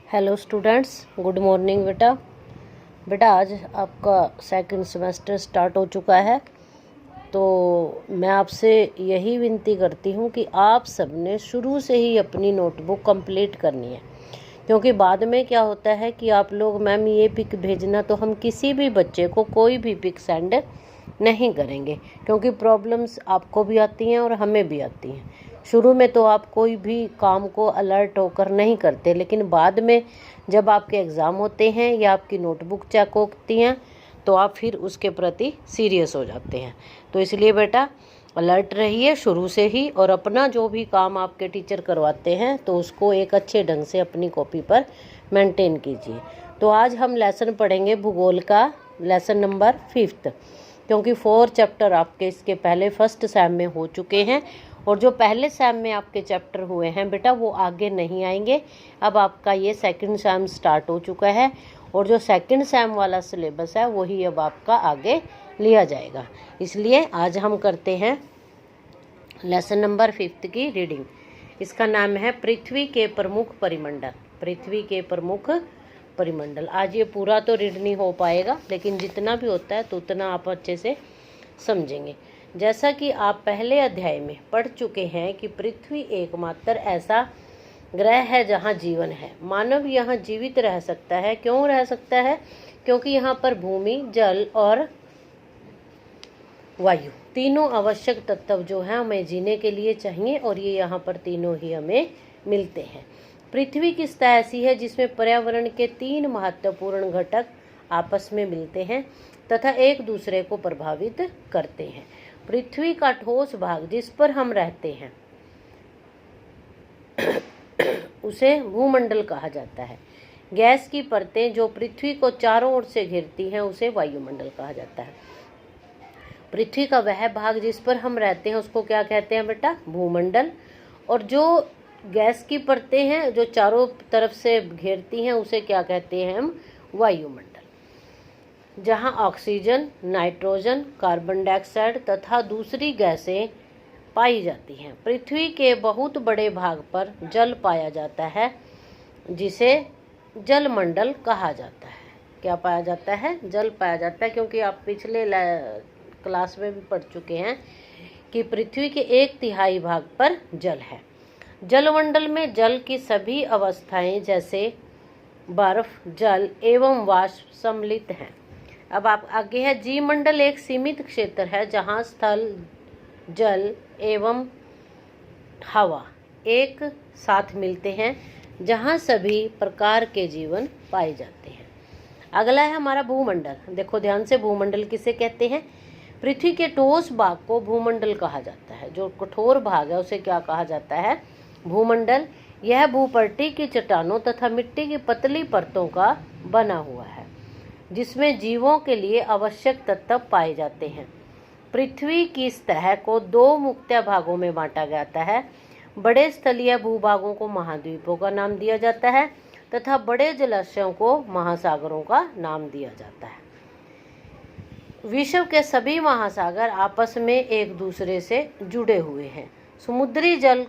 Hello students, good morning बेटा। आज आपका सेकंड सेमेस्टर स्टार्ट हो चुका है, तो मैं आपसे यही विनती करती हूँ कि आप सबने शुरू से ही अपनी नोटबुक कंप्लीट करनी है, क्योंकि बाद में क्या होता है कि आप लोग मैम ये पिक भेजना, तो हम किसी भी बच्चे को कोई भी पिक सेंड नहीं करेंगे, क्योंकि प्रॉब्लम्स आपको भी आती हैं और हमें भी आती हैं। शुरू में तो आप कोई भी काम को अलर्ट होकर नहीं करते, लेकिन बाद में जब आपके एग्ज़ाम होते हैं या आपकी नोटबुक चेक होती हैं तो आप फिर उसके प्रति सीरियस हो जाते हैं। तो इसलिए बेटा अलर्ट रहिए शुरू से ही, और अपना जो भी काम आपके टीचर करवाते हैं तो उसको एक अच्छे ढंग से अपनी कॉपी पर मेंटेन कीजिए। तो आज हम लेसन पढ़ेंगे भूगोल का, लेसन नंबर 5, क्योंकि 4 चैप्टर आपके इसके पहले फर्स्ट सेम में हो चुके हैं, और जो पहले सेम में आपके चैप्टर हुए हैं बेटा वो आगे नहीं आएंगे। अब आपका ये सेकंड सेम स्टार्ट हो चुका है, और जो सेकंड सेम वाला सिलेबस है वही अब आपका आगे लिया जाएगा। इसलिए आज हम करते हैं लेसन नंबर 5 की रीडिंग। इसका नाम है पृथ्वी के प्रमुख परिमंडल। पृथ्वी के प्रमुख परिमंडल। आज ये पूरा तो रीड नहीं हो पाएगा, लेकिन जितना भी होता है तो उतना आप अच्छे से समझेंगे। जैसा कि आप पहले अध्याय में पढ़ चुके हैं कि पृथ्वी एकमात्र ऐसा ग्रह है जहां जीवन है। मानव यहां जीवित रह सकता है। क्यों रह सकता है? क्योंकि यहां पर भूमि, जल और वायु तीनों आवश्यक तत्व जो हैं हमें जीने के लिए चाहिए, और ये यहाँ पर तीनों ही हमें मिलते हैं। पृथ्वी की सतह ऐसी है जिसमें पर्यावरण के 3 महत्वपूर्ण घटक आपस में मिलते हैं तथा एक दूसरे को प्रभावित करते हैं। पृथ्वी का ठोस भाग जिस पर हम रहते हैं उसे भूमंडल कहा जाता है। गैस की परतें जो पृथ्वी को चारों ओर से घेरती हैं उसे वायुमंडल कहा जाता है। पृथ्वी का वह भाग जिस पर हम रहते हैं उसको क्या कहते हैं बेटा? भूमंडल। और जो गैस की परतें हैं जो चारों तरफ से घेरती हैं उसे क्या कहते हैं हम? वायुमंडल। जहां ऑक्सीजन, नाइट्रोजन, कार्बन डाइऑक्साइड तथा दूसरी गैसें पाई जाती हैं। पृथ्वी के बहुत बड़े भाग पर जल पाया जाता है जिसे जलमंडल कहा जाता है। क्या पाया जाता है? जल पाया जाता है, क्योंकि आप पिछले क्लास में भी पढ़ चुके हैं कि पृथ्वी के 1/3 भाग पर जल है। जलमंडल में जल की सभी अवस्थाएं जैसे बर्फ, जल एवं वाष्प सम्मिलित हैं। अब आप आगे है। जीवमंडल एक सीमित क्षेत्र है जहां स्थल, जल एवं हवा एक साथ मिलते हैं, जहां सभी प्रकार के जीवन पाए जाते हैं। अगला है हमारा भूमंडल। देखो ध्यान से, भूमंडल किसे कहते हैं? पृथ्वी के ठोस भाग को भूमंडल कहा जाता है। जो कठोर भाग है उसे क्या कहा जाता है? भूमंडल। यह भूपट्टी की चट्टानों तथा मिट्टी की पतली परतों का बना हुआ है जिसमें जीवों के लिए आवश्यक तत्व पाए जाते हैं। पृथ्वी की सतह को 2 मुख्य भागों में बांटा जाता है। बड़े स्थलीय भूभागों को महाद्वीपों का नाम दिया जाता है तथा बड़े जलाशयों को महासागरों का नाम दिया जाता है। विश्व के सभी महासागर आपस में एक दूसरे से जुड़े हुए हैं। समुद्री जल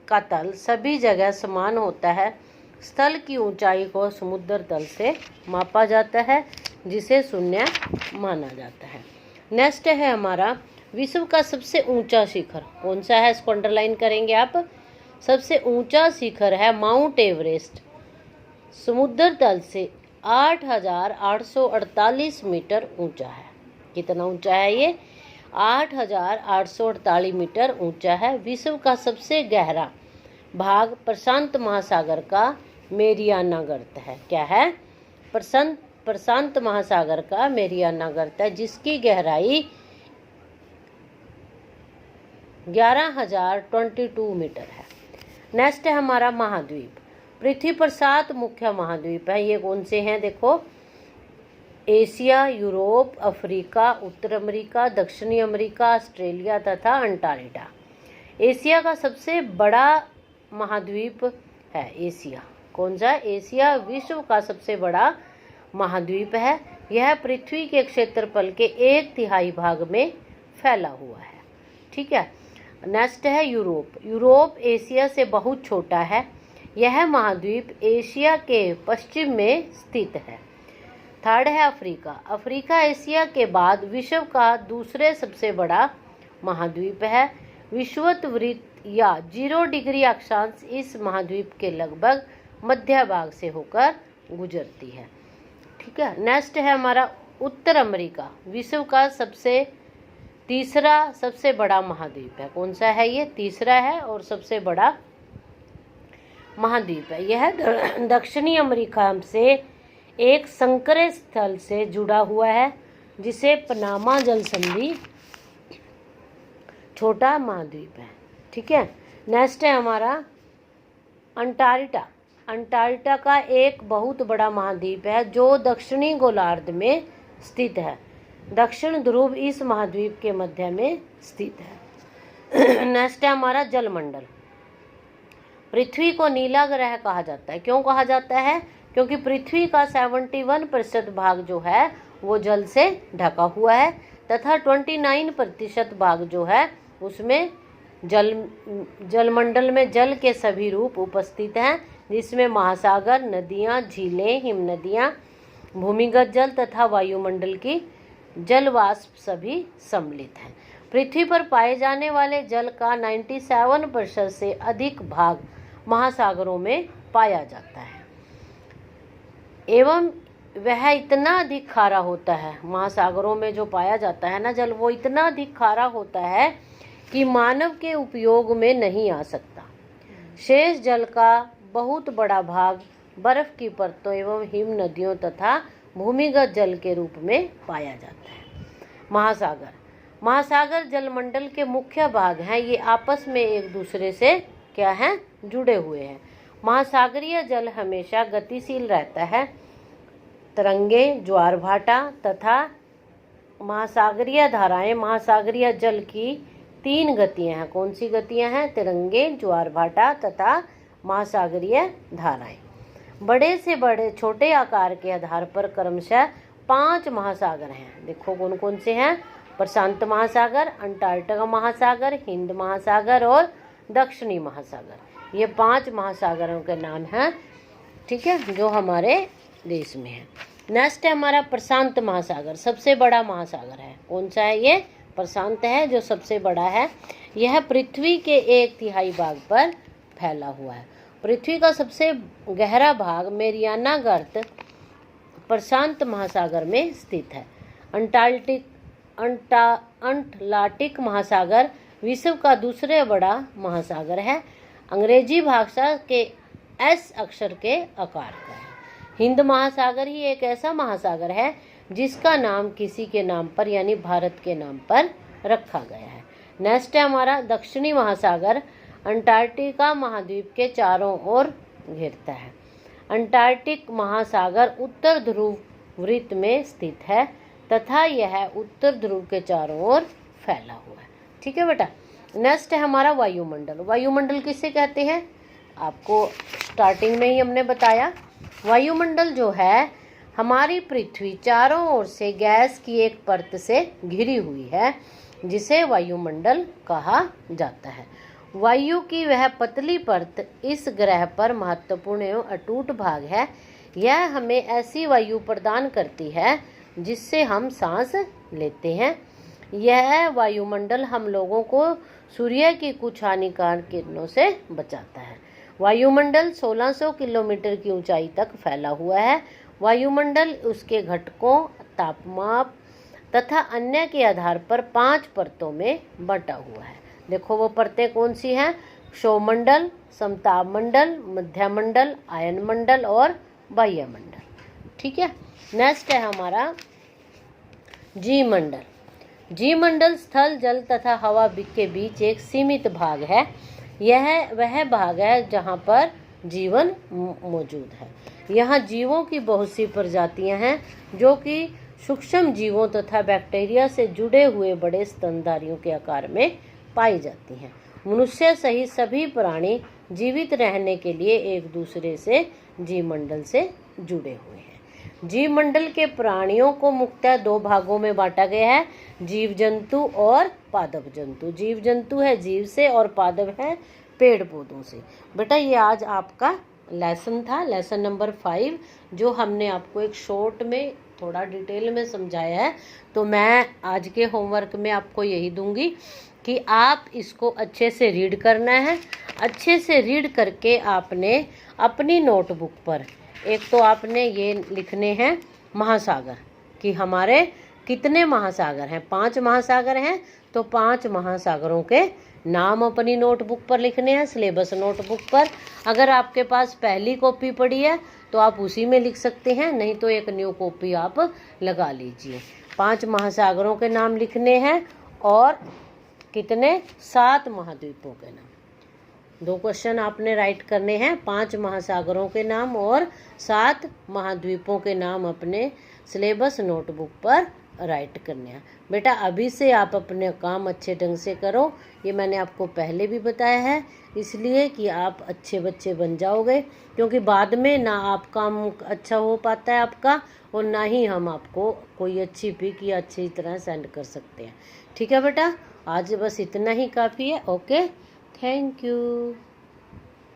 का तल सभी जगह समान होता है। स्थल की ऊंचाई को समुद्र तल से मापा जाता है जिसे शून्य माना जाता है। नेक्स्ट है हमारा विश्व का सबसे ऊंचा शिखर। कौन सा है? इसको अंडरलाइन करेंगे आप। सबसे ऊंचा शिखर है माउंट एवरेस्ट। समुद्र तल से 8,848 मीटर ऊंचा है। कितना ऊंचा है ये? 8,848 मीटर ऊंचा है। विश्व का सबसे गहरा भाग प्रशांत महासागर का मेरियाना गर्त है। क्या है? प्रशांत महासागर का मेरियाना गर्त है, जिसकी गहराई 11,022 मीटर है। नेक्स्ट है हमारा महाद्वीप। पृथ्वी पर 7 मुख्य महाद्वीप है। ये कौन से हैं? देखो, एशिया, यूरोप, अफ्रीका, उत्तर अमेरिका, दक्षिणी अमेरिका, ऑस्ट्रेलिया तथा अंटार्कटिका। एशिया का सबसे बड़ा महाद्वीप है एशिया। कौन सा? एशिया विश्व का सबसे बड़ा महाद्वीप है। यह पृथ्वी के क्षेत्रफल के 1/3 भाग में फैला हुआ है। ठीक है। नेक्स्ट है यूरोप। यूरोप एशिया से बहुत छोटा है। यह महाद्वीप एशिया के पश्चिम में स्थित है। थर्ड है अफ्रीका। अफ्रीका एशिया के बाद विश्व का दूसरे सबसे बड़ा महाद्वीप है। विषुवत या 0 डिग्री अक्षांश इस महाद्वीप के लगभग मध्य भाग से होकर गुजरती है। ठीक है। नेक्स्ट है हमारा उत्तर अमेरिका। विश्व का तीसरा सबसे बड़ा महाद्वीप है। कौन सा है ये? तीसरा है और सबसे बड़ा महाद्वीप है। यह दक्षिणी अमेरिका से एक संकरे स्थल से जुड़ा हुआ है जिसे पनामा जल संधि छोटा महाद्वीप है। ठीक है। नेक्स्ट है हमारा अंटार्कटिका। अंटार्कटिका एक बहुत बड़ा महाद्वीप है जो दक्षिणी गोलार्ध में स्थित है। दक्षिण ध्रुव इस महाद्वीप के मध्य में स्थित है। नेक्स्ट है हमारा जलमंडल। पृथ्वी को नीला ग्रह कहा जाता है। क्यों कहा जाता है? क्योंकि पृथ्वी का 71% भाग जो है वो जल से ढका हुआ है तथा 29% भाग जो है उसमें जलमंडल में जल के सभी रूप उपस्थित हैं, जिसमें महासागर, नदियां, झीलें, हिमनदियां, भूमिगत जल तथा वायुमंडल की जलवाष्प सभी सम्मिलित हैं। पृथ्वी पर पाए जाने वाले जल का 97% से अधिक भाग महासागरों में पाया जाता है एवं वह इतना अधिक खारा होता है। महासागरों में जो पाया जाता है ना जल, वो इतना अधिक खारा होता है कि मानव के उपयोग में नहीं आ सकता। शेष जल का बहुत बड़ा भाग बर्फ की परतों एवं हिम नदियों तथा भूमिगत जल के रूप में पाया जाता है। महासागर जलमंडल के मुख्य भाग हैं। ये आपस में एक दूसरे से क्या हैं? जुड़े हुए हैं। महासागरीय जल हमेशा गतिशील रहता है। तरंगे, ज्वार भाटा तथा महासागरीय धाराएं। महासागरीय जल की 3 गतियां हैं। कौन सी गतियां हैं? तिरंगे, ज्वार भाटा तथा महासागरीय धाराएं। बड़े से बड़े छोटे आकार के आधार पर क्रमशः 5 महासागर हैं। देखो कौन कौन से हैं? प्रशांत महासागर, अंटार्कटिका महासागर, हिंद महासागर और दक्षिणी महासागर। ये 5 महासागरों के नाम हैं। ठीक है, जो हमारे देश में है। नेक्स्ट है हमारा प्रशांत महासागर। सबसे बड़ा महासागर है। कौन सा है ये? प्रशांत है, जो सबसे बड़ा है। यह पृथ्वी के 1/3 भाग पर फैला हुआ है। पृथ्वी का सबसे गहरा भाग मेरियाना गर्त प्रशांत महासागर में स्थित है। अंटार्कटिक महासागर विश्व का दूसरे बड़ा महासागर है। अंग्रेजी भाषा के एस अक्षर के आकार का है। हिंद महासागर ही एक ऐसा महासागर है जिसका नाम किसी के नाम पर यानी भारत के नाम पर रखा गया है। नेक्स्ट है हमारा दक्षिणी महासागर। अंटार्कटिका महाद्वीप के चारों ओर घेरता है। अंटार्कटिक महासागर उत्तर ध्रुव वृत्त में स्थित है तथा यह उत्तर ध्रुव के चारों ओर फैला हुआ है। ठीक है बेटा। नेक्स्ट है हमारा वायुमंडल। वायुमंडल किसे कहते हैं? आपको स्टार्टिंग में ही हमने बताया। वायुमंडल जो है हमारी पृथ्वी चारों ओर से गैस की एक परत से घिरी हुई है जिसे वायुमंडल कहा जाता है। वायु की वह पतली परत इस ग्रह पर महत्वपूर्ण एवं अटूट भाग है। यह हमें ऐसी वायु प्रदान करती है जिससे हम सांस लेते हैं। यह वायुमंडल हम लोगों को सूर्य की कुछ हानिकारक किरणों से बचाता है। वायुमंडल 1600 किलोमीटर की ऊंचाई तक फैला हुआ है। वायुमंडल उसके घटकों, तापमान तथा अन्य के आधार पर 5 परतों में बटा हुआ है। देखो वो परतें कौन सी हैं? क्षोमंडल, समताप मंडल, मध्यमंडल, आयन मंडल और बाह्यमंडल। ठीक है। नेक्स्ट है हमारा जी मंडल। जी मंडल स्थल, जल तथा हवा के बीच एक सीमित भाग है। यह वह भाग है जहाँ पर जीवन मौजूद है। यहाँ जीवों की बहुत सी प्रजातियाँ हैं जो कि सूक्ष्म जीवों तथा बैक्टीरिया से जुड़े हुए बड़े स्तनधारियों के आकार में पाई जाती हैं। मनुष्य सहित सभी प्राणी जीवित रहने के लिए एक दूसरे से जीवमंडल से जुड़े हुए हैं। जीवमंडल के प्राणियों को मुख्यतः 2 भागों में बांटा गया है, जीव जंतु और पादप जंतु। जीव जंतु है जीव से और पादप है पेड़ पौधों से। बेटा ये आज आपका लेसन था, लेसन नंबर 5, जो हमने आपको एक शॉर्ट में थोड़ा डिटेल में समझाया है। तो मैं आज के होमवर्क में आपको यही दूंगी कि आप इसको अच्छे से रीड करना है। अच्छे से रीड करके आपने अपनी नोटबुक पर एक तो आपने ये लिखने हैं महासागर, कि हमारे कितने महासागर हैं। 5 महासागर हैं, तो 5 महासागरों के नाम अपनी नोटबुक पर लिखने हैं, सिलेबस नोटबुक पर। अगर आपके पास पहली कॉपी पड़ी है तो आप उसी में लिख सकते हैं, नहीं तो एक न्यू कॉपी आप लगा लीजिए। 5 महासागरों के नाम लिखने हैं और कितने, 7 महाद्वीपों के नाम। 2 क्वेश्चन आपने राइट करने हैं, 5 महासागरों के नाम और 7 महाद्वीपों के नाम अपने सिलेबस नोटबुक पर राइट करने हैं। बेटा अभी से आप अपने काम अच्छे ढंग से करो, ये मैंने आपको पहले भी बताया है, इसलिए कि आप अच्छे बच्चे बन जाओगे, क्योंकि बाद में ना आप काम अच्छा हो पाता है आपका, और ना ही हम आपको कोई अच्छी पिक या अच्छी तरह सेंड कर सकते हैं। ठीक है बेटा, आज बस इतना ही काफ़ी है। Okay, thank you.